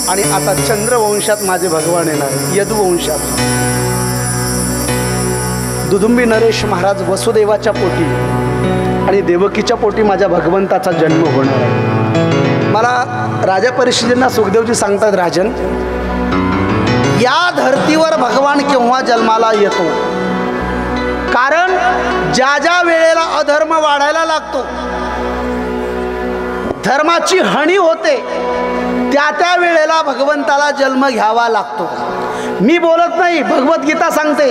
आणि आता चंद्रवंशात माझे भगवान येणार, यदुवंशात. दुदुंबी नरेश महाराज वसुदेवाच्या पोटी आणि देवकीच्या पोटी माझ्या भगवंताचा जन्म होणार आहे. मला राजा परिषदेंना सुखदेवजी सांगतात, राजन, या धर्तीवर भगवान केव्हा जन्माला येतो? कारण ज्या ज्या वेळेला अधर्म वाढायला लागतो, धर्माची हानी होते, त्या त्या वेळेला भगवंताला जन्म घ्यावा लागतो. मी बोलत नाही, भगवद्गीता सांगते,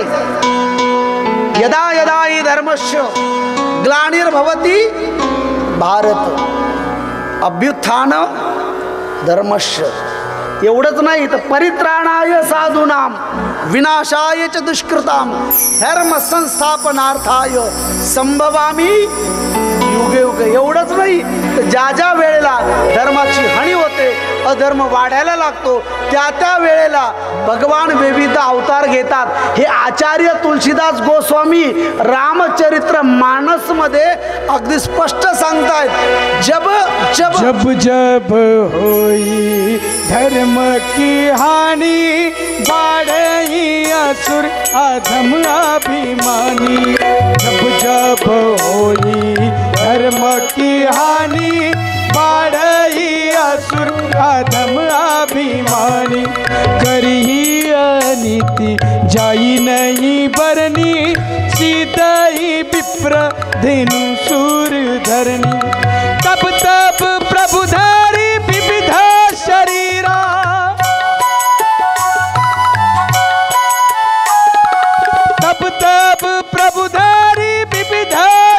यदा यदा हि धर्मस्य ग्लानिर्भवति भारत अभ्युत्थान धर्मस्य. एवढंच नाही तर परित्राणाय साधूनाम विनाशाय च दुष्कृताम धर्म संस्थापनार्थाय संभवामी युगे युगे. एवढंच नाही तर ज्या ज्या वेळेला धर्माची हानी होते, अधर्म वाढायला लागतो, त्या त्या वेळेला भगवान विविध अवतार घेतात. हे आचार्य तुलसीदास गोस्वामी रामचरित्र मानस मध्ये अगदी स्पष्ट सांगतायत. जब जब जब जब होई धर्म की हानि बाढ़ई असुर अधम अभिमानी. जब जब होई धर्म की हानि बाढ़ई असुर अधम अभिमानी. करही अनीति जाई नहीं बरनी सीतई विप्र धेनु सूर धरनी. तब तब प्रभु धारी विविध शरीरा. तब तब प्रभु धारी विविध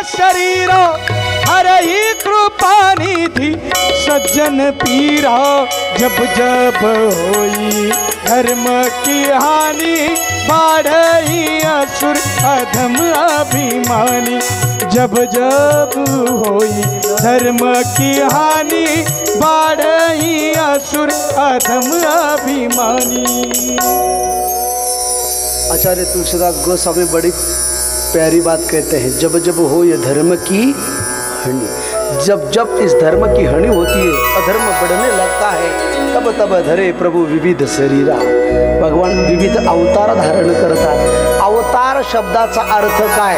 शरीरा. हरहि कृपा निधि सज्जन पीरा. जब जब होई धर्म की हानि बाढ़ई असुर अधम अभिमानी. जब जब होई धर्म की हानि बाढ़ई असुर अधम अभिमानी. आचार्य तुलसीदास गोस्वामी बड़ी प्यारी बात कहते हैं, जब जब हो ये धर्म की हानि. जब जब इस धर्म की हानि होती है, अधर्म बढ़ने लगता है, तब तब धरे प्रभु विविध शरीरा. भगवान विविध अवतार धारण करतात. अवतार शब्दाचा अर्थ काय?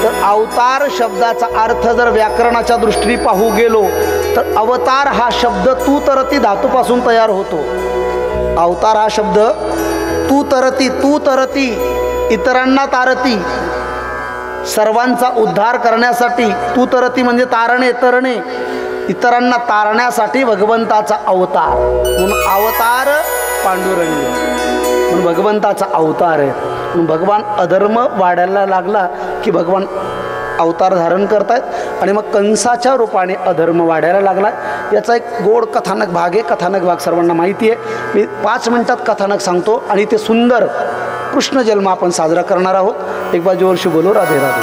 तर अवतार शब्दाचा अर्थ जर व्याकरणाच्या दृष्टीने पाहू गेलो तर अवतार हा शब्द तू तरती धातूपासून तयार होतो. अवतार हा शब्द तू तरती इतरांना तारती, सर्वांचा उद्धार करण्यासाठी. तू तरती म्हणजे तारणे, तरणे, इतरांना तारण्यासाठी भगवंताचा अवतार. म्हणून अवतार पांडुरंग म्हणून भगवंताचा अवतार आहे. म्हणून भगवान अधर्म वाढायला लागला की भगवान अवतार धारण करतायत आणि मग कंसाच्या रूपाने अधर्म वाढायला लागला. याचा एक गोड कथानक भाग आहे. कथानक भाग सर्वांना माहिती आहे. मी 5 मिनिटात कथानक सांगतो आणि ते सुंदर कृष्ण जन्म आपण साजरा करणार आहोत. एक बार जोर से बोलो राधे राधे.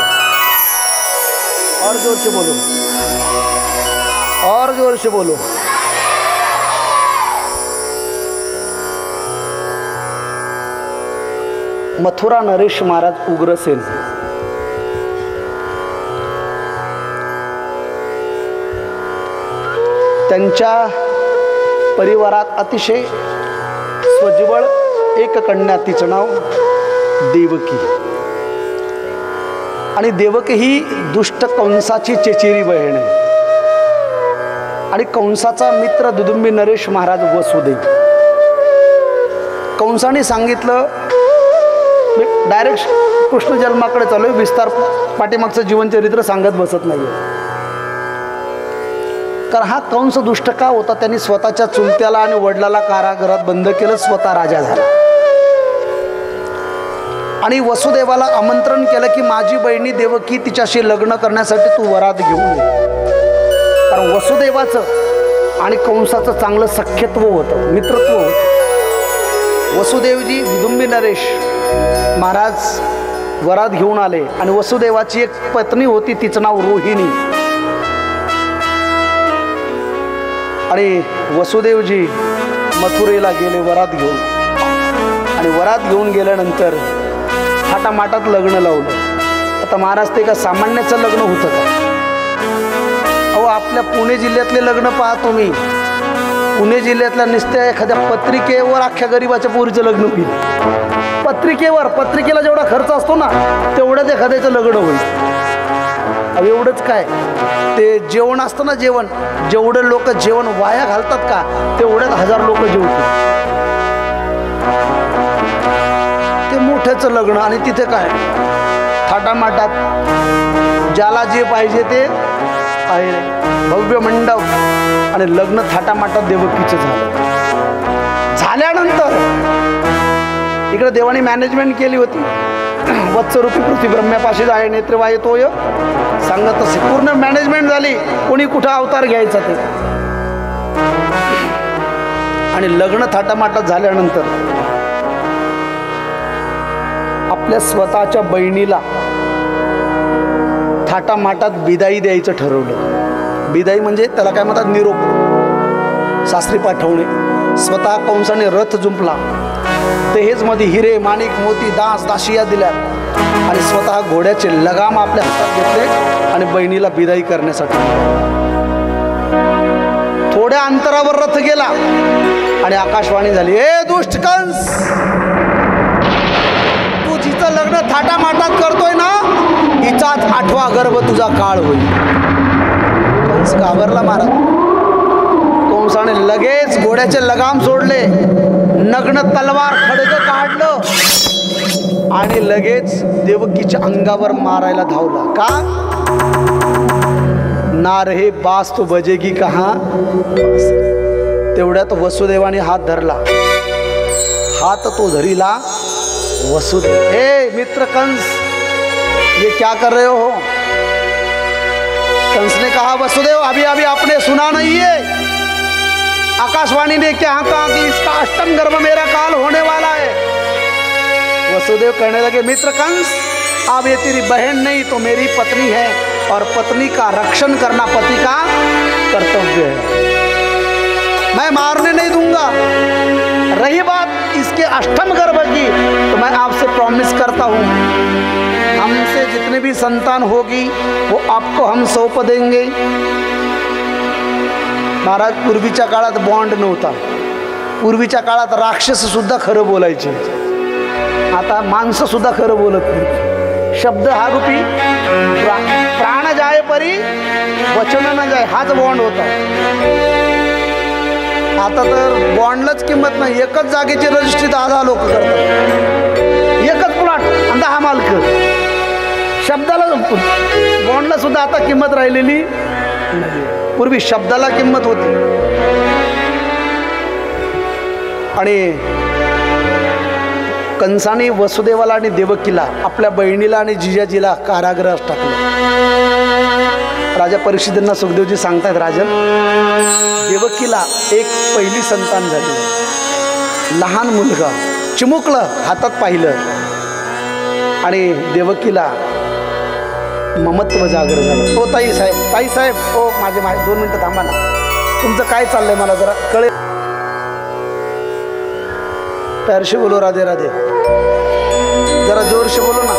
और जोर से बोलो, और जोर से बोलो. मथुरा नरेश महाराज उग्रसेन त्यांच्या परिवारात अतिशय स्वज्वळ एक कन्या, तिचं नाव देवकी. आणि देवकी ही दुष्ट कंसाची चेचेरी बहीण आहे. आणि कंसाचा मित्र दुदुंबी नरेश महाराज वसुदेव. कंसाने सांगितलं, मी डायरेक्ट कृष्ण जन्माकडे चालू आहे, विस्तार पाठीमागचं जीवनचरित्र सांगत बसत नाही. कारण हा कंस दुष्ट का होता? त्यांनी स्वतःच्या चुलत्याला आणि वडिलाला कारागृहात बंद केलं, स्वतः राजा झाला. आणि वसुदेवाला आमंत्रण केलं की माझी बहिणी देवकी तिच्याशी लग्न करण्यासाठी तू वरात घेऊन ये. कारण वसुदेवाचं आणि कंसाचं चांगलं सख्यत्व होतं, मित्रत्व होतं. वसुदेवजी दुदुंबी नरेश महाराज वरात घेऊन आले. आणि वसुदेवाची एक पत्नी होती, तिचं नाव रोहिणी. आणि वसुदेवजी मथुरेला गेले वरात घेऊन. आणि वरात घेऊन गेल्यानंतर थाटामाटात लग्न लावलं. आता महाराज ते का सामान्याचं लग्न होतं का? अहो, आपल्या पुणे जिल्ह्यातले लग्न पाहतो मी. पुणे जिल्ह्यातल्या नुसत्या एखाद्या पत्रिकेवर अख्ख्या गरीबाच्या पोरीचं लग्न होईल. पत्रिकेला जेवढा खर्च असतो ना तेवढ्याच एखाद्याचं लग्न होईल. अब एवढंच काय, ते जेवण असतं ना, जेवढे लोक जेवण वाया घालतात का तेवढ्यात 1000 लोक जेवतील. ते मोठ्याचं लग्न आणि तिथे काय थाटामाटात ज्याला जे पाहिजे ते आहे, भव्य मंडप आणि लग्न थाटामाटात देवकीचं झाल्यानंतर इकडे देवाने मॅनेजमेंट केली होती. वत्सरूपी पृथ्वी ब्रह्म्यापाशी आहे नेत्रवाय तोय सांगत असे, पूर्ण मॅनेजमेंट झाली, कोणी कुठं अवतार घ्यायचा ते. आणि लग्न थाटामाटात झाल्यानंतर आपल्या स्वतःच्या बहिणीला थाटामाटात बिदाई द्यायचं ठरवलं. बिदाई म्हणजे त्याला काय म्हणतात, निरोप, सासरी पाठवणे. स्वतः कंसाने रथ जुंपला, दहेजमध्ये हिरे माणिक मोती दास दाशिया दिल्यात आणि स्वतः घोड्याचे लगाम आपल्या हातात घेतले आणि बहिणीला बिदाई करण्यासाठी. थोड्या अंतरावर रथ गेला आणि आकाशवाणी झाली, ए दुष्ट कंस, तू जिचं लग्न थाटामाटात करतोय ना हिचाच 8वा गर्भ तुझा काळ होईल. कंस घाबरला महाराज. कंसाने लगेच घोड्याचे लगाम सोडले, नग्न तलवार खडग काढलं आणि लगेच देवकीच्या अंगावर मारायला धावला. का? ना रे बास तो बजेगी कहा. तेवढ्यात वसुदेवाने हात धरला. हात तो धरीला वसुदेव. हे मित्र कंस, ये क्या कर रहे हो? कंस ने कहा, वसुदेव अभी अभी आपने सुना नहीं है, आकाशवाणी ने क्या कहा कि इसका अष्टम गर्भ मेरा काल होने वाला है. वसुदेव कहने लगे, मित्र कंस, अब ये तेरी बहन नहीं तो मेरी पत्नी है और पत्नी का रक्षण करना पति का कर्तव्य है. मैं मारने नहीं दूंगा. रही बात इसके अष्टम गर्भ की, तो मैं आपसे प्रॉमिस करता हूँ, हमसे जितने भी संतान होगी वो आपको हम सौंप देंगे. महाराज, पूर्वीच्या काळात बॉन्ड नव्हता. पूर्वीच्या काळात राक्षस सुद्धा खरं बोलायचे. आता माणसं सुद्धा खरं बोलत नाही. शब्द हा रूपी प्राण जाय परी वचन न जाय, हाच बॉन्ड होता. आता तर बॉन्डलाच किंमत नाही. एकच जागेची रजिस्ट्री 10 लोक करतात, एकच प्लॉट आणि 10 मालक. शब्दाला बॉन्डला सुद्धा आता किंमत राहिलेली नाही. पूर्वी शब्दाला किंमत होती. आणि कंसाने वसुदेवाला आणि देवकीला, आपल्या बहिणीला आणि जिजाजीला कारागृहात टाकलं. राजा परीक्षितांना सुखदेवजी सांगतायत, राजन, देवकीला एक पहिली संतान झाली, लहान मुलगा, चिमुकलं, हातात पाहिलं. आणि देवकीला ममत्व जागर झालं. ओ ताई साहेब, ओ माझे 2 मिनटं थांबा ना, तुमचं काय चाललंय मला जरा कळेल. प्यारशी बोलो, राधे राधे. जरा जोरशी बोलो ना.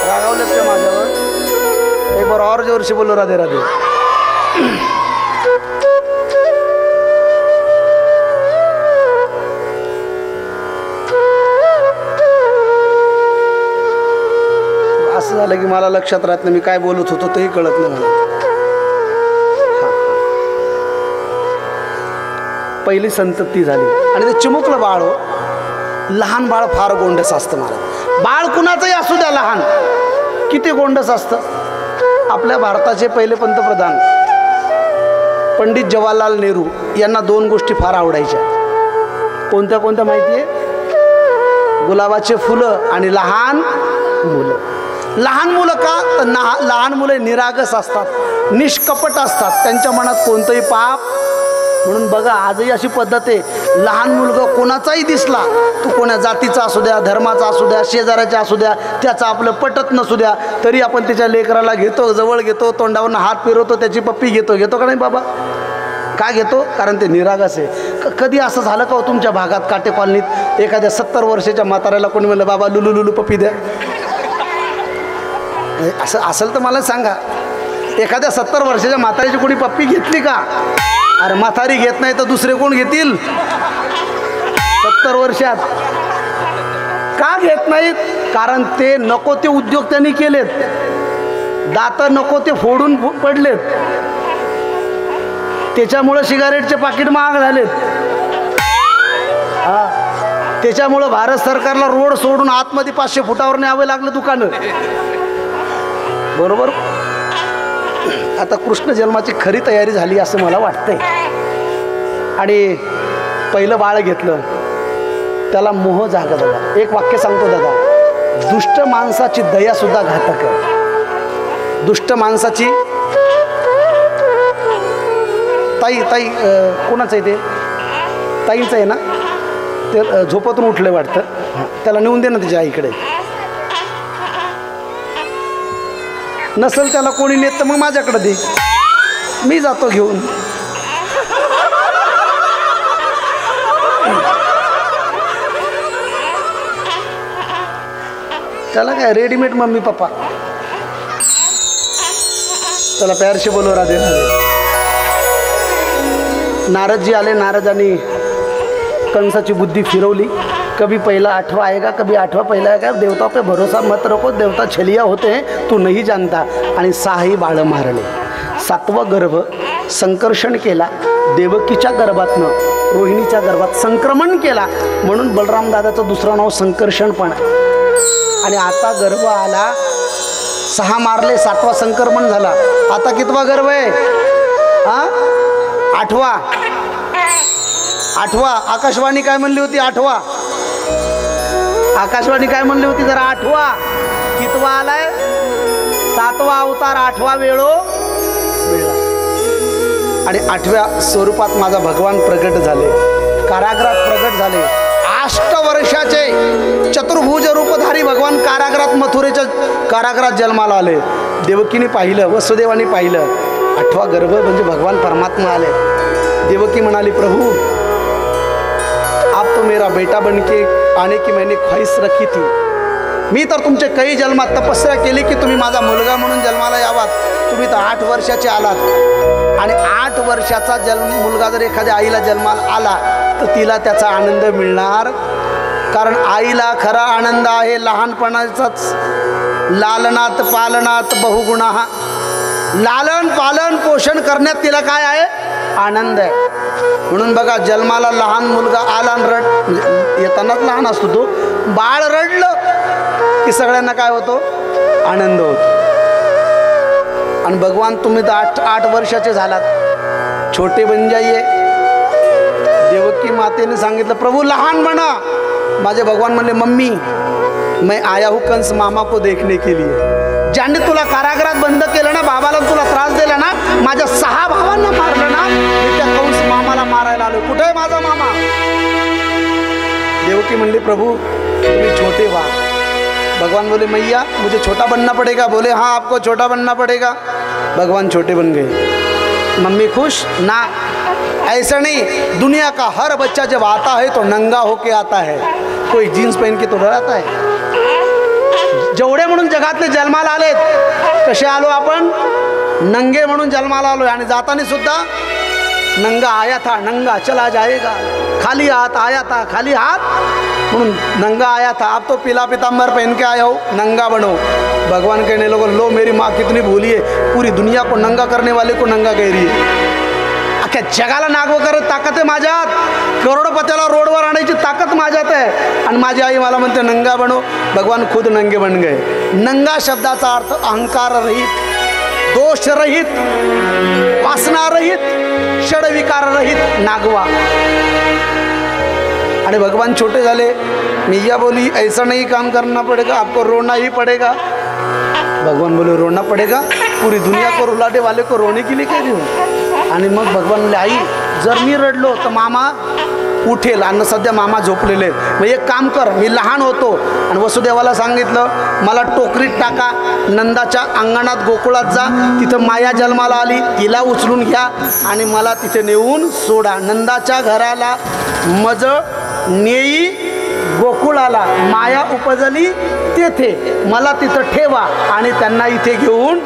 रागावलेत का माझ्यावर? एक बार और जोरशी बोलो, राधे राधे. असं झालं की मला लक्षात राहत नाही मी काय बोलत होतो तेही कळत नाही मला. पहिली संतती झाली आणि ते चिमुकलं बाळ हो. लहान बाळ फार गोंडस असतं महाराज. बाळ कुणाचंही असू द्या लहान, किती गोंडस असतं. आपल्या भारताचे पहिले पंतप्रधान पंडित जवाहरलाल नेहरू यांना 2 गोष्टी फार आवडायच्या. कोणत्या कोणत्या माहिती आहे? गुलाबाचे फुलं आणि लहान मुलं. लहान मुलं का? तर लहान मुले निरागस असतात, निष्कपट असतात, त्यांच्या मनात कोणतंही पाप. म्हणून बघा आजही अशी पद्धत आहे, लहान मुलगा कोणाचाही दिसला, तो कोणा जातीचा असू द्या, धर्माचा असू द्या, शेजाऱ्याचा असू द्या, त्याचं आपलं पटत नसू द्या, तरी आपण त्याच्या लेकराला घेतो, जवळ घेतो, तोंडावरून हात फिरवतो, त्याची पप्पी घेतो का नाही बाबा? का घेतो? कारण ते निरागस आहे. कधी असं झालं का हो तुमच्या भागात, काटे कॉलनीत एखाद्या 70 वर्षाच्या म्हाताऱ्याला कोणी म्हणलं बाबा लुलू लुलू पप्पी द्या? असं असेल तर मला सांगा. एखाद्या 70 वर्षाच्या म्हाताऱ्याची कोणी पप्पी घेतली का? अरे म्हातारी घेत नाही तर दुसरे कोण घेतील 70 वर्षात? का घेत नाहीत? कारण ते नको ते उद्योग त्यांनी केलेत, दात नको ते फोडून पडलेत, त्याच्यामुळं सिगारेटचे पाकिट महाग झालेत. हा, त्याच्यामुळं भारत सरकारला रोड सोडून आतमध्ये 500 फुटावर न्यावे लागलं दुकानं. बरोबर. आता कृष्ण जन्माची खरी तयारी झाली असं मला वाटतंय. आणि पहिलं बाळ घेतलं, त्याला मोह जागा दादा. एक वाक्य सांगतो दादा, दुष्ट माणसाची दया सुद्धा घातक आहे. दुष्ट माणसाची ताई कोणाचं आहे ते? ताईंचं आहे ना? ते झोपतून उठलं वाटतं, त्याला नेऊन दे ना त्याच्या आईकडे. नसेल त्याला कोणी नेत तर मग माझ्याकडे दे, मी जातो घेऊन. त्याला काय रेडीमेड मम्मी पप्पा. त्याला प्यार से बोलो राधे राधे. नारदजी आले, नारदांनी कंसाची बुद्धी फिरवली. कभी पहिला आठवा आएगा, कभी आठवा पहिला आएगा, देवता पे भरोसा मत रखो, देवता छलिया होते हैं तू नहीं जानता. आणि 6ही बाळं मारले. 7वं गर्भ संकर्षण केला, देवकीच्या गर्भातनं रोहिणीच्या गर्भात संक्रमण केला, म्हणून बलराम दादाचं दुसरं नाव संकर्षण पण. आणि आता गर्भ आला, 6 मारले, 7वा संक्रमण झाला. आता कितवा गर्भ आहे? हा, 8वा. आकाशवाणी काय म्हणली होती? 8वा. आकाशवाणी काय म्हणली होती जरा? 8वा. कितवा आलाय? 7वा अवतार, 8वा वेळो वेळा. आणि 8व्या स्वरूपात माझा भगवान प्रगट झाले, कारागृहात प्रगट झाले. 8 वर्षाचे चतुर्भुज रूपधारी भगवान कारागृहात, मथुरेच्या कारागृहात जन्माला आले. देवकीने पाहिलं, वसुदेवाने पाहिलं. 8वा गर्भ म्हणजे भगवान परमात्मा आले. देवकी म्हणाली, प्रभु आप तो मेरा बेटा बन के आने की मैंने ख्वाहिश रखी थी. मी तर तुमचे काही जन्मात तपस्या केली की तुम्ही माझा मुलगा म्हणून जन्माला यावात. तुम्ही तर 8 वर्षाचे आलात. आणि 8 वर्षाचा मुलगा जर एखाद्या आईला जन्माला आला तर तिला त्याचा आनंद मिळणार. कारण आईला खरा आनंद आहे लहानपणाचाच. लालनात पालनात बहुगुणा. लालन पालन पोषण करण्यात तिला काय आहे? आनंद आहे. म्हणून बघा, जन्माला लहान मुलगा आला, म्हणजे येतानाच लहान असतो तो, बाळ रडलं की सगळ्यांना काय होतो? आनंद होतो. आणि भगवान तुम्ही तर 8 वर्षाचे झालात, छोटे बन जाइए. देवकी मातेने सांगितलं, प्रभू लहान बना. माझे भगवान म्हणले, मम्मी मैं आया हूँ कंस मामा को देखने के लिए. ज्यांनी तुला कारागृहात बंद केलं ना, बाबाला तुला त्रास दिला ना, माझ्या 6 भावांना मारलं ना, मी त्या कंस मामाला मारायला आलो. कुठे आहे माझा मामा? देवकी म्हणली, प्रभु तुम्ही छोटे व्हा. भगवान बोले, मैया मुझे छोटा बनना पड़ेगा. बोले हाँ आपको छोटा बनना पड़ेगा. भगवान छोटे बन गए. मम्मी खुश ना? ऐसा नहीं, दुनिया का हर बच्चा जब आता है तो नंगा होके आता है, कोई जीन्स पहन के तो आता है. जेवढे म्हणून जगातले जन्माला आलेत, कसे आलो आपण? नंगे म्हणून जन्माला आलो. आणि जाताना सुद्धा नंगा आया था नंगा चला जाएगा, खाली हाथ आया था खाली हाथ म्हणून नंगा आया था, अब तो पीला पीताम्बर पहन के आया हो, नंगा बनो. भगवान कहने लोगों, लो मेरी माँ कितनी भूली है, पूरी दुनिया को नंगा करने वाले को नंगा कह रही है. अख्ख्या जगाला नागवं करत ताकद आहे माझ्यात, करोडपत्याला रोडवर आणायची ताकद माझ्यात आहे. आणि माझी आई मला म्हणते नंगा बनो. भगवान खुद नंगे बन गए. नंगा शब्दाचा अर्थ अहंकार रहित, दोष रहित, वासना रहित, षडविकार रहित नागवा. आणि भगवान छोटे झाले. मैया बोली ऐसा नहीं काम करना पड़ेगा, आपको रोना ही पड़ेगा. भगवान बोले रोना पड़ेगा, पूरी दुनिया को रुलाने वाले को रोने के लिए कह रही हूँ. आणि मग भगवान म्हणले, आई जर मी रडलो तर मामा उठेल, आणि सध्या मामा झोपलेले. मग एक काम कर, मी लहान होतो आणि वसुदेवाला सांगितलं मला टोकरीत टाका, नंदाच्या अंगणात गोकुळात जा, तिथं माया जन्माला आली, तिला उचलून घ्या आणि मला तिथे नेऊन सोडा. नंदाच्या घराला मज नेई गोकुळाला, माया उपजली तेथे, मला तिथं ठेवा आणि त्यांना इथे घेऊन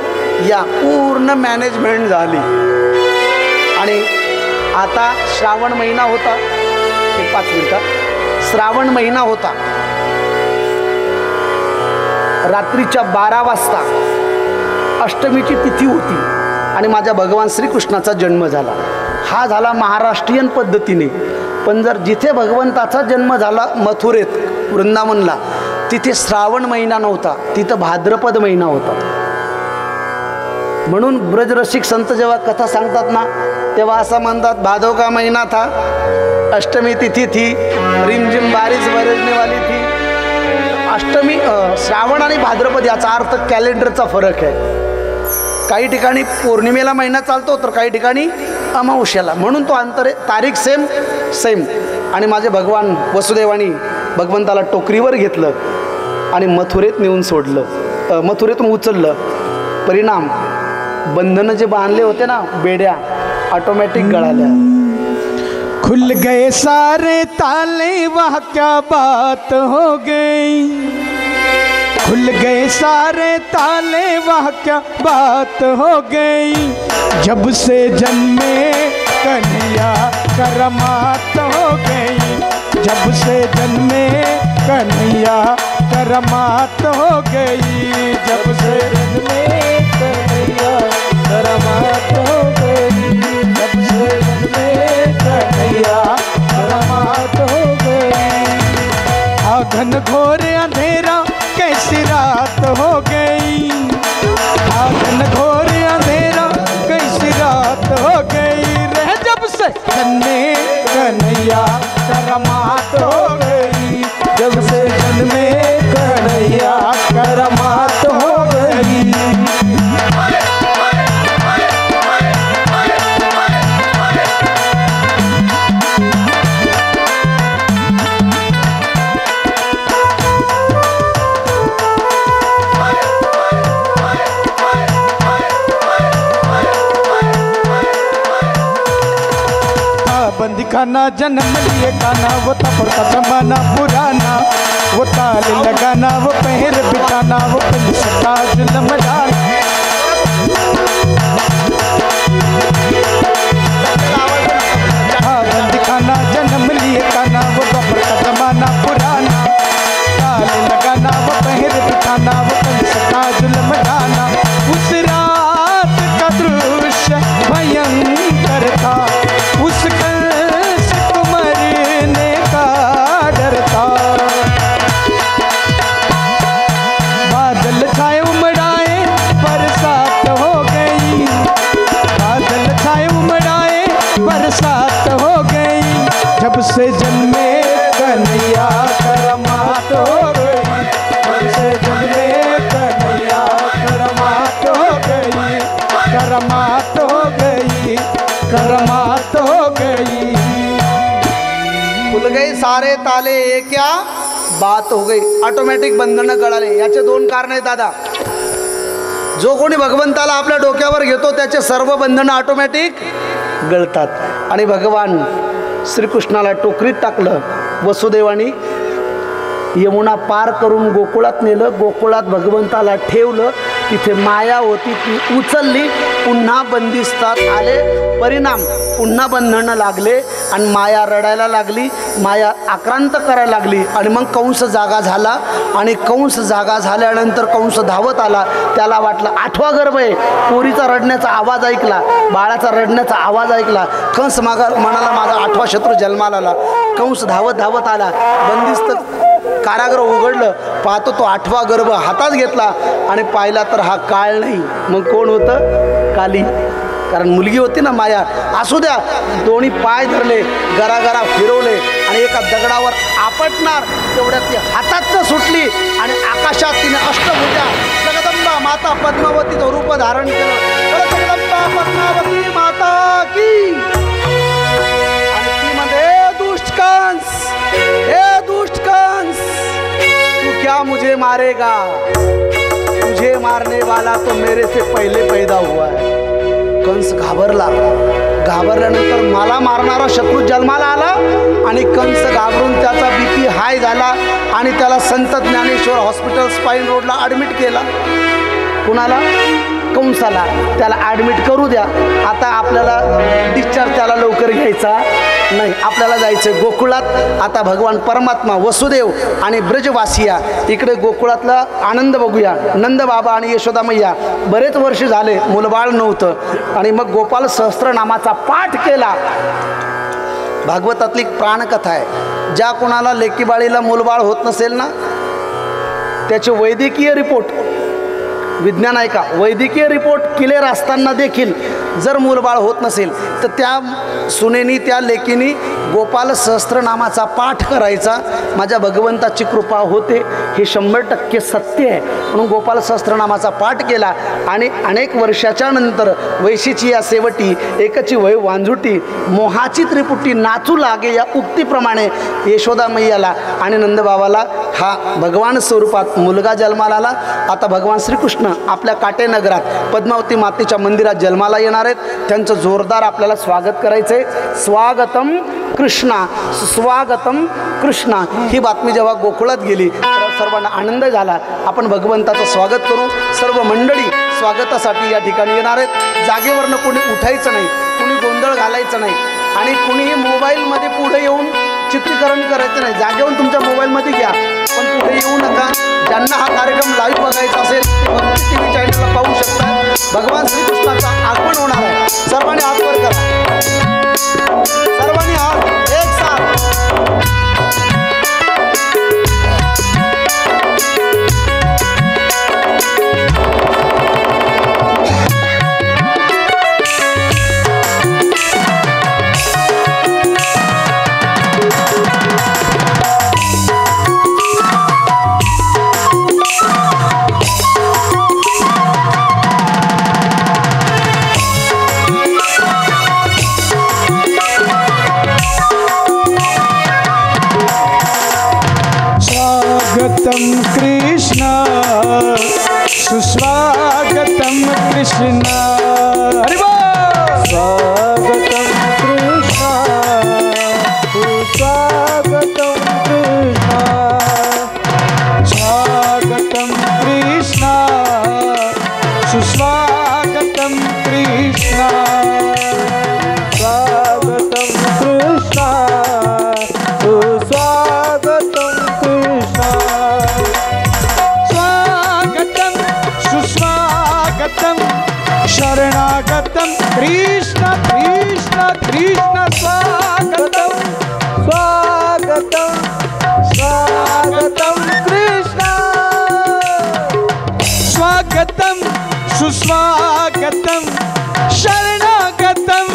या. पूर्ण मॅनेजमेंट झाली. आणि आता श्रावण महिना होता, एक 5 मिनिटं, श्रावण महिना होता, रात्रीच्या 12 वाजता अष्टमीची तिथी होती आणि माझ्या भगवान श्रीकृष्णाचा जन्म झाला. हा झाला महाराष्ट्रीयन पद्धतीने. पण जर जिथे भगवंताचा जन्म झाला मथुरेत वृंदावनला, तिथे श्रावण महिना नव्हता, तिथं भाद्रपद महिना होता. म्हणून ब्रजरसिक संत जेव्हा कथा सांगतात ना, तेव्हा असं म्हणतात, भादव का महिना था, अष्टमी तिथी थी, रिमझिम बारिश बरसने वाली थी. अष्टमी श्रावण आणि भाद्रपद याचा अर्थ कॅलेंडरचा फरक आहे. काही ठिकाणी पौर्णिमेला महिना चालतो तर काही ठिकाणी अमावस्याला, म्हणून तो तारीख सेम. आणि माझे भगवान वसुदेवानी भगवंताला टोकरीवर घेतलं आणि मथुरेत नेऊन सोडलं, मथुरेतून उचललं. परिणाम बंधनं जे बांधले होते ना बेड्या, ऑटोमॅटिक गळाल्या. खुल गए सारे ताले, वह क्या बात हो गई. खुल गए सारे ताले, वह क्या बात हो गई. जब से जन्मे कन्हैया करमात हो गई. जब से जन्मे कन्हैया करमात हो गई. जब से जन्मे कन्हैया करमात हो गई. जब से जन्मे कन्हैया करमात हो गई. घन घोर अंधेरा कैसी रात हो गई. घन घोर अंधेरा कैसी रात हो गई. रह जब से जन्मे कन्हैया करमात हो गई. जब से जन्मे कन्हैया करमात हो गई. बंदी खाना जन्म लिए खाना, वो तपर का जमाना पुराना. वो ताले लगाना, वो पहर बिठाना, वो पुलिस का जुल्म डालना. बंदी खाना जन्म लिए खाना, वो तपर का जमाना पुराना. ताले लगाना, वो पहर बिठाना, वो पुलिस का जुल्म डालना. उस रात का दृश्य भयंकर था, उस से जन्मे कन्हैया करमात हो गई. जब से जन्मे कन्हैया करमात हो गई. करमात हो गई. करमात हो गई. खुल गए सारे ताले, ये क्या बात हो गई. ऑटोमॅटिक बंधनं गळाले. याचे 2 कारण आहेत दादा. जो कोणी भगवंताला आपल्या डोक्यावर घेतो त्याचे सर्व बंधनं ऑटोमॅटिक गळतात. आणि भगवान श्रीकृष्णाला टोकरीत टाकलं. वसुदेवानी यमुना पार करून गोकुळात नेलं. गोकुळात भगवंताला ठेवलं. तिथे माया होती, ती उचलली, पुन्हा बंदिस्तात आले. परिणाम पुन्हा बंधनं लागले आणि माया रडायला लागली, माया आक्रांत करायला लागली. आणि मग कंस जागा झाला. आणि कंस जागा झाल्यानंतर कंस धावत आला. त्याला वाटलं 8वा गर्भ आहे. पोरीचा रडण्याचा आवाज ऐकला, बाळाचा रडण्याचा आवाज ऐकला. कंस म्हणाला माझा 8वा शत्रू जन्माला आला. कंस धावत धावत आला. बंदिस्त कारागृह उघडलं. पाहतो तो 8वा गर्भ हातात घेतला आणि पाहिला तर हा काळ नाही, मग कोण होतं? काली. कारण मुलगी होती ना माया. असू द्या, दोन्ही पाय धरले, गरागरा फिरवले आणि एका दगडावर आपटणार तेवढ्यात ती हातात सुटली आणि आकाशात तिने अष्टभुजा जगदंबा माता पद्मावतीचं रूप धारण केलं. जगदंबा पद्मावती माता की. आणि ती मध्ये दुष्टकांस, हे दुष्टकांस, तू क्या मुझे मारेगा? तुझे मारने वाला तो मेरे से पहले पैदा हुआ है. कंस घाबरला. घाबरल्यानंतर मला मारणारा शत्रू जन्माला आला आणि कंस घाबरून त्याचा बीपी हाय झाला आणि त्याला संत ज्ञानेश्वर हॉस्पिटल स्पाईन रोडला ॲडमिट केला. कुणाला? कंसाला त्याला ॲडमिट करू द्या. आता आपल्याला डिस्चार्ज त्याला लवकर घ्यायचा नाही. आपल्याला जायचं गोकुळात. आता भगवान परमात्मा वसुदेव आणि ब्रजवासिया इकडे गोकुळातला आनंद बघूया. नंद बाबा आणि यशोदा मैया बरेच वर्ष झाले मुलबाळ नव्हतं आणि मग गोपाल सहस्त्रनामाचा पाठ केला. भागवतातली प्राणकथा आहे. ज्या कोणाला लेकीबाळीला मुलबाळ होत नसेल ना त्याचे वैद्यकीय रिपोर्ट, विज्ञान आहे का, वैद्यकीय रिपोर्ट क्लिअर असताना देखील जर मूलबाळ होत नसेल तर त्या सुनेनी त्या लेकीनी गोपाल सहस्त्रनामाचा पाठ करायचा. माझ्या भगवंताची कृपा होते हे 100% सत्य आहे. म्हणून गोपाल सहस्त्रनामाचा पाठ केला आणि अनेक वर्षाच्या नंतर वैशीची या सेवटी एकची वय वांझुटी मोहाची त्रिपुटी नाचू लागे या उक्तीप्रमाणे यशोदा मैयाला आणि नंदबाबाला हा भगवान स्वरूपात मुलगा जन्माला आला. आता भगवान श्रीकृष्ण आपल्या काटेनगरात पद्मावती मातेच्या मंदिरात जन्माला येणार आहेत. त्यांचं जोरदार आपल्याला स्वागत करायचं आहे. स्वागतम कृष्णा, स्वागतम कृष्णा ही बातमी जेव्हा गोकुळात गेली तर सर्वांना आनंद झाला. आपण भगवंताचं स्वागत करू. सर्व मंडळी स्वागतासाठी या ठिकाणी येणार आहेत. जागेवरनं कोणी उठायचं नाही, कुणी गोंधळ घालायचं नाही आणि कुणीही मोबाईलमध्ये पुढे येऊन चित्रीकरण करायचं नाही. जागेवरून तुमच्या मोबाईलमध्ये घ्या पण पुढे येऊ नका. ज्यांना हा कार्यक्रम लाईव्ह बघायचा असेल ते भक्ती TV चॅनलला पाहू शकतात. भगवान श्रीकृष्णाचं आगमन होणार आहे. सर्वांनी हात वर करा. सर्वांनी हात एक साथ. स्वागतम कृष्ण, सुस्वागतम कृष्ण. हरि बोल. स्वागतम कृष्ण, सुस्वागतम कृष्ण. स्वागतम कृष्ण, सुस्वागतम कृष्ण. स्वागतम कृष्ण, सुस्वागतम कृष्ण. स्वागतम सुस्वागतम शरणागतम कृष्ण कृष्ण कृष्ण. स्वागतम स्वागतम स्वागतम कृष्ण. स्वागतम सुस्वागतम शरणागतम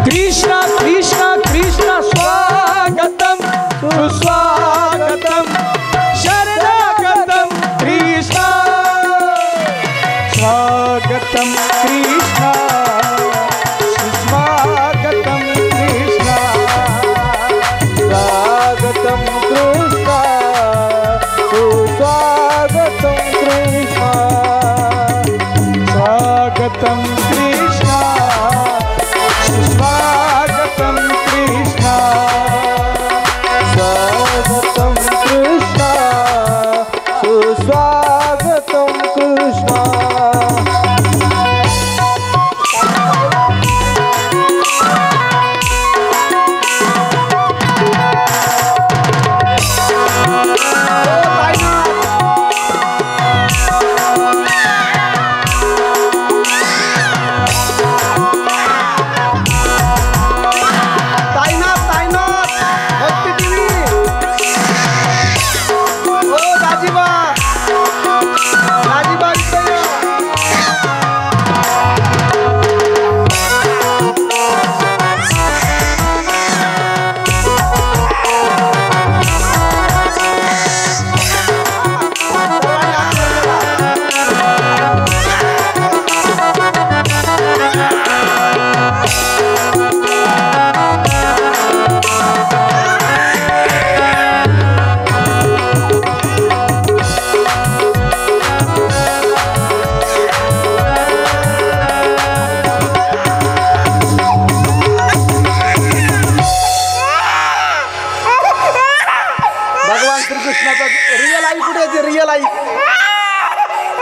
कृष्ण कृष्ण कृष्ण. स्वागतम सुस्वागतम शरणागतम कृष्ण. स्वागतम कृष्ण, सुस्वागतम कृष्ण. स्वागतम कृष्ण, सुस्वागतम कृष्ण. स्वागतम कृष्ण, सुस्वागतम कृष्ण. स्वागतम कृष्ण, सुस्वागतम कृष्ण.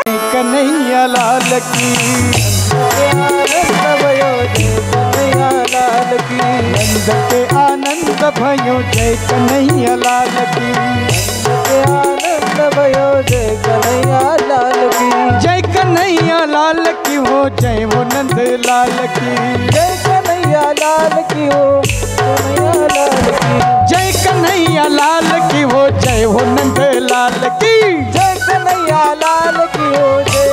जय कन्हैया लाल की। नंद के आनंद भयो जय कन्हैया लाल की। आनंद भयो जय कन्हैया लाल की। जय कन्हैया लाल की हो जय हो नंद लाल की। जय कन्हैया लाल की हो कन्हैया लाल की। जय कन्हैया लाल की हो जय हो नंद लाल की। जय कन्हैया लाल की हो जय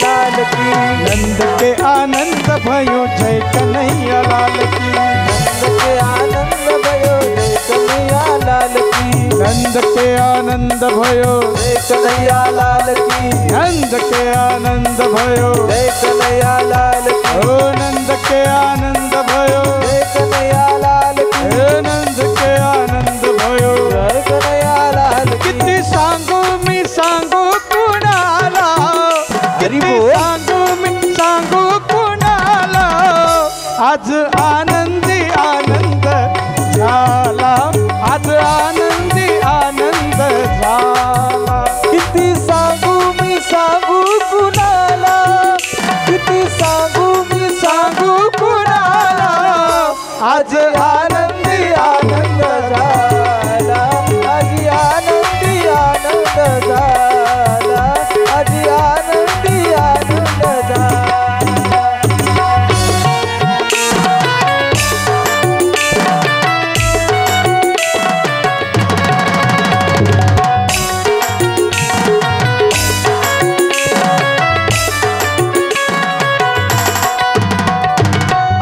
लाल की। नंद के आनंद भयो जय कन्हैया लाल की। नंद के आनंद भयो जय कन्हैया लाल की। नंद के आनंद भयो जय कन्हैया लाल की। नंद के आनंद भयो जय कन्हैया लाल की। ओ नंद के आनंद भयो जय कन्हैया लाल की। हे नंद के आनंद भयो जय कन्हैया लाल की। किती सांगू मी सांगू कुणाला। किती सांगू मी सांगू कुणाला। आज आनंदी आनंद झाला। आज आनंदी आनंद झाला। किती सांगू मी सांगू कुणाला। किती सांगू मी सांगू कुणाला। आज आनंदी आनंद झाला। आज आनंदी आनंद झाला। आज आनंदी आनंद झाला।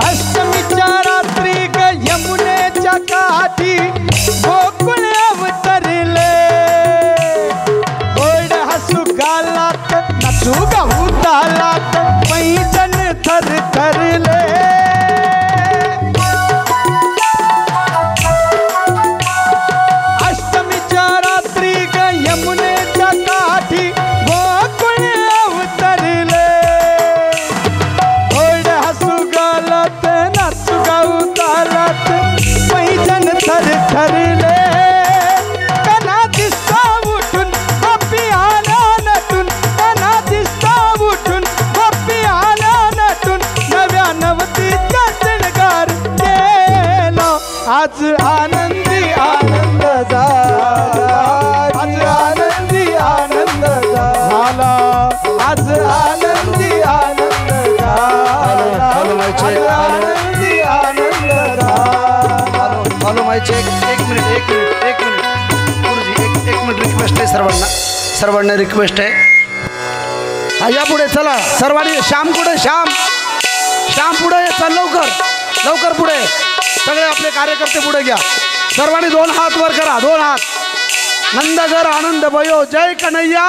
अष्टमीच्या रात्री ग यमुनेच्या काठी गोकुळ अवतरले। गोड हसू गालात नाचू गाऊ तालात पैजण थरथरले। अष्टमीच्या रात्री ग यमुनेच्या काठी गोकुळ अवतरले। गोड हसू गालात नाचू गाऊ तालात पैजण थरथरले। कना दिसता उठून गोपी आला नटून। कना दिसता उठून गोपी आला नटून। नव्या नवतीचा शृंगार केला। आज आनंदी आनंद झाला। आज आनंदी आनंद झाला। आज आनंदी आनंद झाला। आज आनंदी आनंद झाला। हॅलो माईचे एक मिनिट गुरुजी एक मिनिट रिक्वेस्ट आहे सर्वांना रिक्वेस्ट आहे. या पुढे चला सर्वांनी. श्याम कुठे श्याम पुढे चल लवकर पुढे. सगळे आपले कार्यकर्ते पुढे घ्या. सर्वांनी 2 हात वर करा. 2 हात. नंदघर आनंद भयो जय कन्हैया।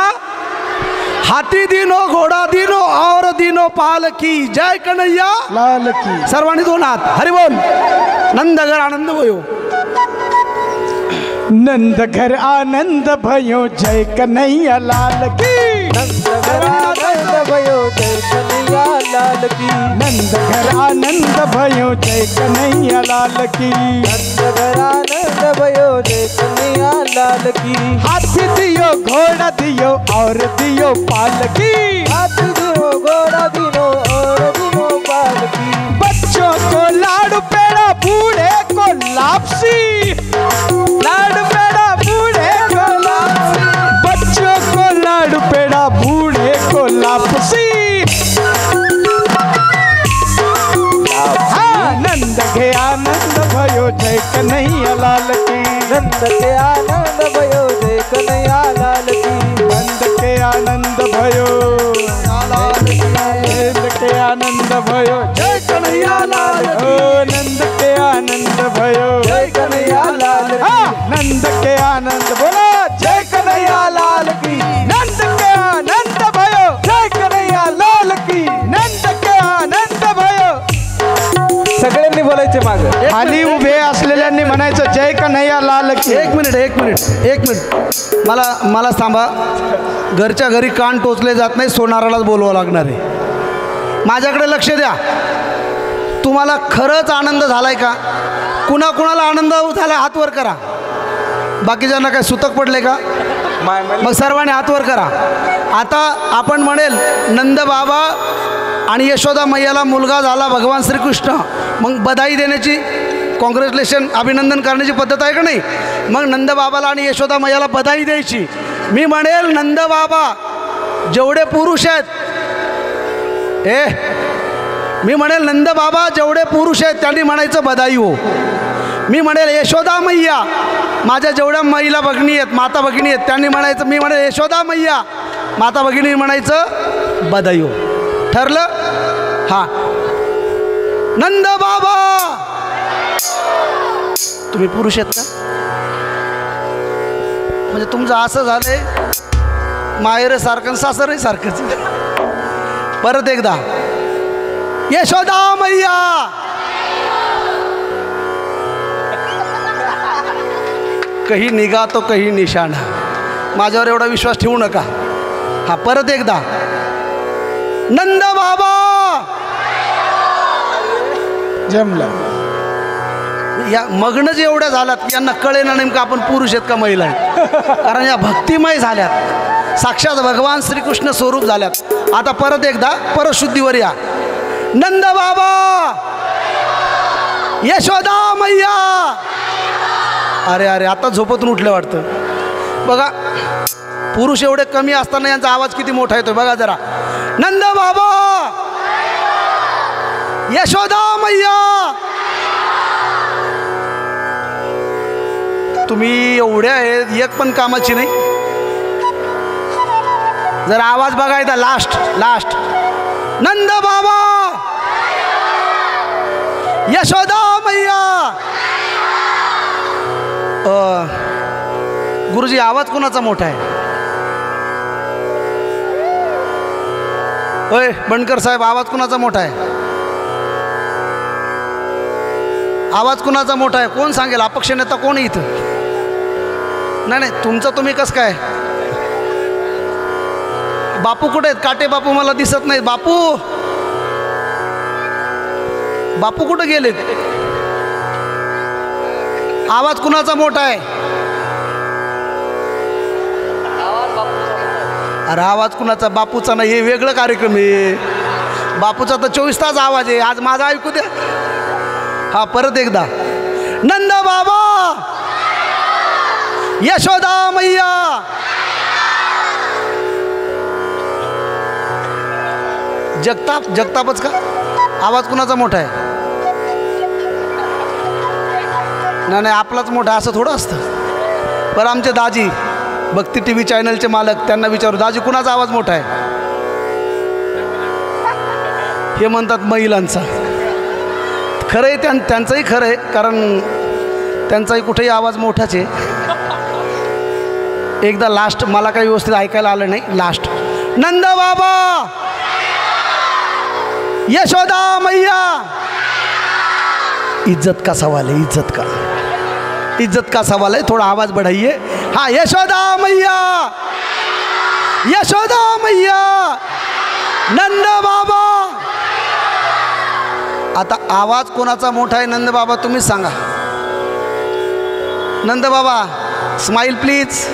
हाथी दिनो घोड़ा दिनो और दिनो पाल की जय कन्हैया लाल की. सर्वांनी 2 हात. हरि बोल. नंदघर आनंद भयो. नंद घर आनंद भयो जय कन्हैया लाल की। नंदघर आनंद भयो जय कन्हैया लाल की। नंद घर आनंद भयो जय कन्हैया लाल की। नंदघर आनंद भयो जय कन्हैया लाल की। हाथी दियो घोड़ा दियो और दियो पालकी। हाथी दियो घोड़ा दिनो और दिनो पालकी। बच्चों को लाडू पेड़ा बूढ़े को लापसी। लाडू पेड़ा बूढ़े को लापसी। बच्चों को लाडू पेड़ा बूढ़े को लापसी। हाँ नंद के आनंद भयो जय कन्हैया लाल की। नंद के आनंद भयो जय कन्हैया लाल की। नंद के आनंद भयो। नंद के आनंद भयो जय कन्हैया लाल ओ नंद के आनंद भयो जय कन्हैया लाल की। हाँ नंद के आनंद बोलो जय कन्हैया लाल की। नंद के आनंद भयो जय कन्हैया लाल की। नंद के आनंद भयो. सगळ्यांनी बोलायचे मागे. खाली उभे असलेल्यांनी म्हणायचं जय कन्हैया लाल की. एक मिनिट मला सांगा. घरच्या घरी कान टोचले जात नाही. सोनारालाच बोलवावं लागणार आहे. माझ्याकडे लक्ष द्या. तुम्हाला खरंच आनंद झालाय का? कुणाला आनंद झाला हात वर करा. बाकीच्यांना काय सुतक पडले का? मग सर्वांनी हात वर करा. आता आपण म्हणेल नंद बाबा आणि यशोदा मैयाला मुलगा झाला भगवान श्रीकृष्ण, मग बधाई देण्याची, कॉंग्रॅच्युलेशन, अभिनंदन करण्याची पद्धत आहे का नाही? मग नंद बाबाला आणि यशोदा मैयाला बधाई द्यायची. मी म्हणेल नंद बाबा जेवढे पुरुष आहेत, मी म्हणेल नंद बाबा जेवढे पुरुष आहेत त्यांनी म्हणायचं बधाई हो. मी म्हणेल यशोदा मैया माझ्या जेवढ्या महिला भगिनी आहेत, माता भगिनी आहेत त्यांनी म्हणायचं, मी म्हणेल यशोदा मैया माता भगिनी म्हणायचं बधाई हो. ठरलं? हां. नंद बाबा. तुम्ही पुरुष आहेत का? म्हणजे तुमचं असं झालंय माहेर सारखं सासरही सारखंच. परत एकदा यशोदा मैया. कहीं निगाह तो कहीं निशाणा. माझ्यावर एवढा विश्वास ठेवू नका. हा परत एकदा नंद बाबा. जमला. या मग्न जे एवढ्या झाल्यात यांना कळेना नेमकं आपण पुरुष आहेत का महिला आहेत, कारण या भक्तिमय झाल्यात, साक्षात भगवान श्रीकृष्ण स्वरूप झाल्यात. आता परत एकदा परशुद्धीवर या. नंद बाबा यशोदा मैया. अरे अरे आता झोपेतून उठलं वाटतं. बघा पुरुष एवढे कमी असताना यांचा आवाज किती मोठा येतोय बघा जरा. नंद बाबा यशोदा मैया. तुम्ही एवढ्या आहेत एक पण कामाची नाही. जरा आवाज बघायचा. Last last. नंद बाबा यशोदा मैया. गुरुजी आवाज कोणाचा मोठा आहे? होय बनकर साहेब आवाज कोणाचा मोठा आहे? आवाज कोणाचा मोठा आहे? कोण सांगेल? अपक्ष नेता कोण आहे इथं? नाही नाही तुमचं तुम्ही कसं काय? बापू कुठे आहेत? काटे बापू मला दिसत नाहीत. बापू बापू कुठं गेलेत? आवाज कुणाचा मोठा आहे? अरे आवाज कुणाचा? बापूचा नाही, हे वेगळं कार्यक्रम आहे. बापूचा तर 24 तास आवाज आहे. आज माझा ऐकू द्या. हा परत एकदा. नंद बाबा यशोदा मैया. जगताप. जगतापच का? आवाज कुणाचा मोठा आहे? नाही नाही आपलाच मोठा असं थोडं असतं. बरं आमचे दाजी भक्ती TV चॅनलचे मालक, त्यांना विचारू दाजी कुणाचा आवाज मोठा आहे? हे म्हणतात महिलांचा. खरं आहे त्यांचंही खरं आहे, कारण त्यांचाही कुठेही आवाज मोठाच आहे. एकदा लास्ट, मला काही व्यवस्थित ऐकायला आलं नाही. लास्ट. नंद बाबा यशोदा मैया. इज्जत का सवाल है, इज्जत का, इज्जत का सवाल है. थोड़ा आवाज बढ़ाइए. हाँ यशोदा मैया. यशोदा मैया. नंद बाबा. आता आवाज कोणाचा मोठा आहे? नंद बाबा तुम्हीच सांगा. नंद बाबा स्माइल प्लीज.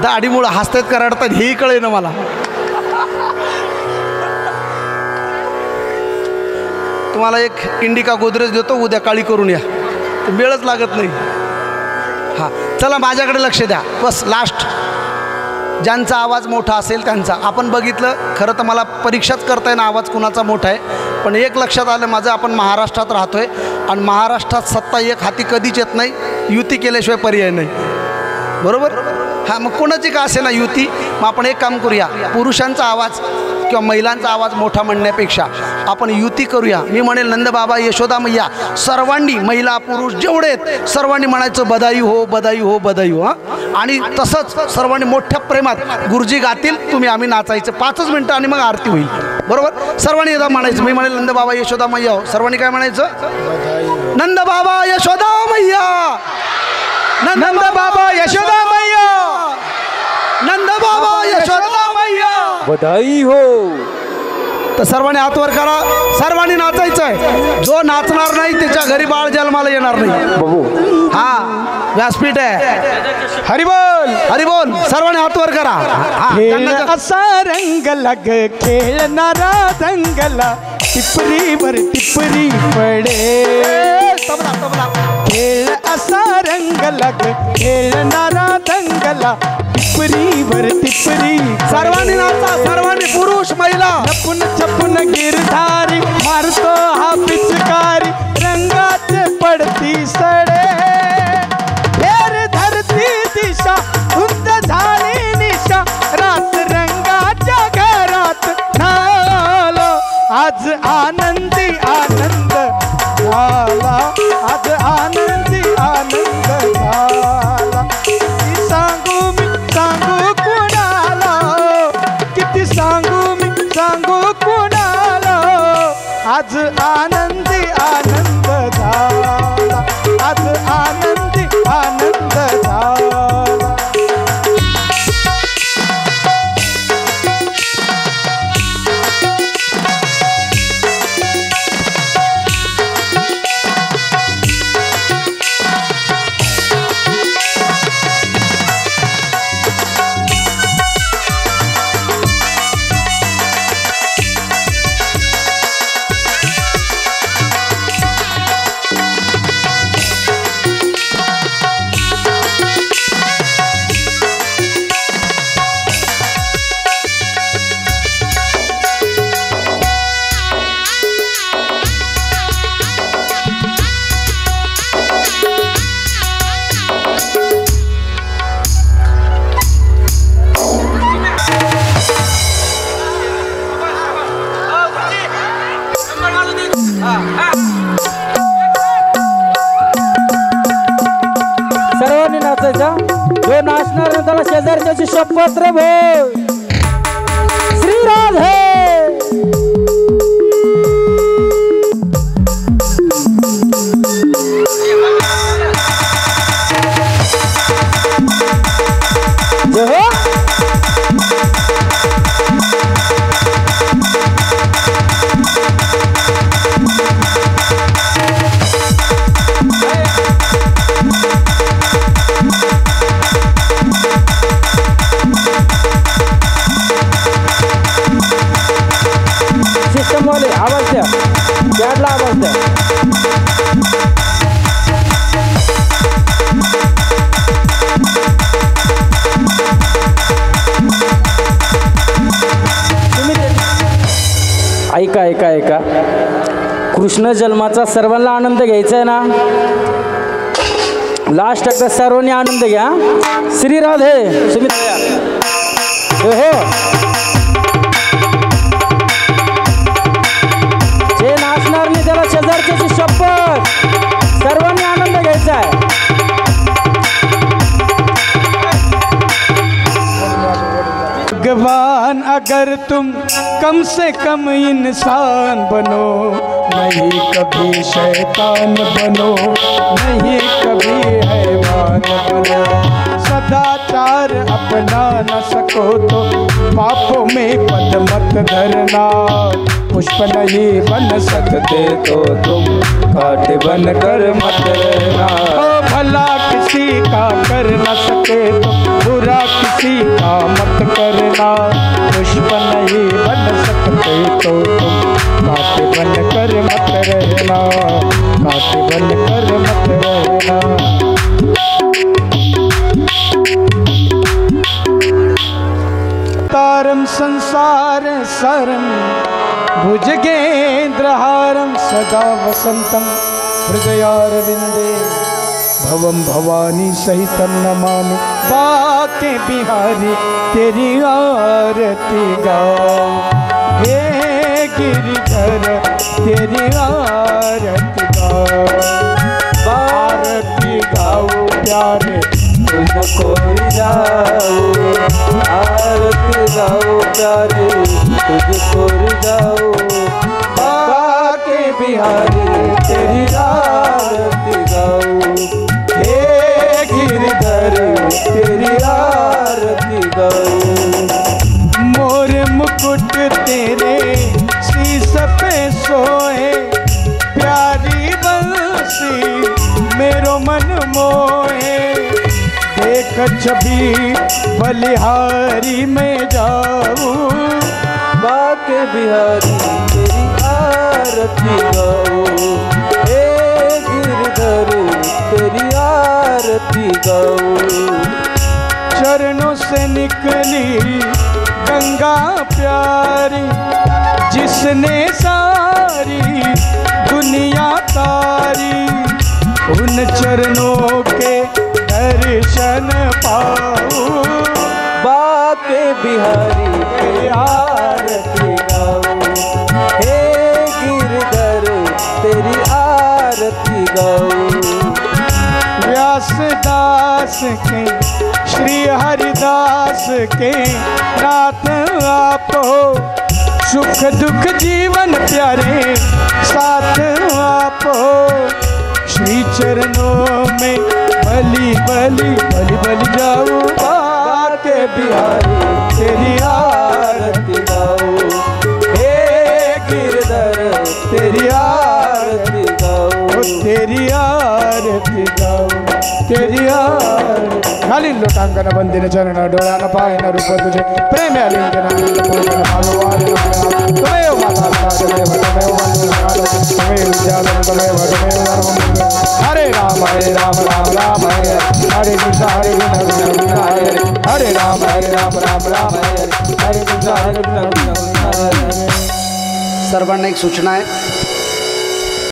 दाढीमुळं हसतात का रडतात हेही कळे ना मला. तुम्हाला एक इंडिका गोदरेज देतो, उद्या काळी करून या. वेळच लागत नाही. हां चला माझ्याकडे लक्ष द्या. बस लास्ट. ज्यांचा आवाज मोठा असेल त्यांचा. आपण बघितलं खरं तर मला परीक्षाच करता येईना आवाज कुणाचा मोठा आहे, पण एक लक्षात आलं माझं, आपण महाराष्ट्रात राहतो आहे आणि महाराष्ट्रात सत्ता एक हाती कधीच येत नाही. युती केल्याशिवाय पर्याय नाही. बरोबर? हां मग कोणाची का असे ना युती. मग आपण एक काम करूया, पुरुषांचा आवाज किंवा महिलांचा आवाज मोठा म्हणण्यापेक्षा आपण युती करूया. मी म्हणेल नंद बाबा यशोदा मैया सर्वांनी, महिला पुरुष जेवढे आहेत सर्वांनी म्हणायचं बधाई हो, बधाई हो, बधाई हो. हां आणि तसंच सर्वांनी मोठ्या प्रेमात गुरुजी गातील, तुम्ही आम्ही नाचायचं 5 मिनटं आणि मग आरती होईल. बरोबर? सर्वांनी एकदा म्हणायचं. मी म्हणेल नंद बाबा यशोदा मैया हो. सर्वांनी काय म्हणायचं? नंद बाबा यशोदा मैया. नंद बाबा यशोदा मैया. नंद बाबा यशोदा मैया. बधाई हो. तर सर्वांनी हात वर करा. सर्वांनी नाचायचं आहे. जो नाचणार नाही त्याच्या घरी बाळ जन्माला येणार नाही. बाबू हा व्यासपीठ आहे. हरी बोल. हरी बोल. सर्वांनी हात वर करा. खेळ असा रंगला ग खेळणारा रंगला टिपरीवर टिपरी पडे. खेळ असा रंगला ग खेळणारा रंगला टिपरीवर टिपरी. सर्वांनी नाचा. सर्वांनी पुरुष महिला. छपून छपून गिरधारी मारतो हा पिचकारी रंगाचे पडती सडे. फेर धरती दिशा धुंद झाली निशा रात रंगाच्या घरात नालो. आज आनंदी आनंद झाला. आज आनंदी आनंद झाला. किती सांगू मी सांगू कुणाला किती सांगू मी सांगू कुणाला. आज आनंदी आनंद झाला. आज आनंदी आनंद झाला. सर्वांनी नाचायचं. जो नाचणार ना त्याला शेजारच्याची शपथ रे भाऊ. श्री राधे. जय हो. सिस्टम वाले आवाज द्या. कॅडला आवाज द्या. ऐका ऐका ऐका. कृष्ण जन्माचा सर्वांना आनंद घ्यायचा आहे ना. लास्ट एकदा सर्वांनी आनंद घ्या. श्री राधे. सुमित हो हो. जे नाचणार नाही त्याला शेजारच्याची शपथ. सर्वांनी आनंद घ्यायचा आहे. भगवान अगर तुम कम से कम इंसान बनो नहीं कभी शैतान बनो नहीं कभी हैवान बनो. सदाचार अपना न सको तो पापों में पद मत धरना. पुष्प नहीं बन सकते तो तुम काट बन कर मत रहना. भला किसी का कर न सके तो बुरा किसी का मत करना. पुष्प नहीं बन सकते तो तुम काट बन कर मत रहना. काट बन कर मत रहना. तारम संसार सरम भुजगेन्द्रहारं सदा वसंतं हृदयारविंदे भवं भवानी सहितं नमामि. बाके बिहारी तेरी आरती गाओ. हे गिरिधर तेरी आरती गाओ. आरती गाओ प्यारे तुझको जाओ. आरती गाओ प्यारे तुझको जाओ. बाके बिहारी तेरी आरती गाओ. हे गिरधर तेरी आरती गाओ. मोर मुकुट तेरे शीश पे सोए प्यारी बंसी मेरो मन मोहे. कच्छपी बलिहारी में जाऊं, बाके बिहारी तेरी आरती गाऊं, हे गिरधर तेरी आरती गाऊं। चरणों से निकली गंगा प्यारी, जिसने सारी दुनिया तारी, उन चरणों के दर्शन पाऊं, बाके बिहारी तेरी आरती गाऊं, हे गिरधर तेरी आरती गाऊं। व्यासदास के श्री हरिदास के नाथ आप हो, सुख दुख जीवन प्यारे साथ आप हो। श्री चरणों में बलि बलि बलि बलि जाऊं, बाके बिहारी तेरी आरती गाऊं, हे गिरधर तेरी आरती गाऊं, तेरी आरती गाऊं, तेरी आरती। खाली लोटांगण बंदिन चरण डोळ्यानं पाहिन रूप तुझे, प्रेम आलिंगन पूजन भगवान तुमेव माता तमेव तुमेव विद्यालय तुमेव धर्मं। हरे राम राम राम हरे कृष्ण हरे राम राम राम हरे कृष्ण हरे कृष्ण। सर्वांना एक सूचना आहे,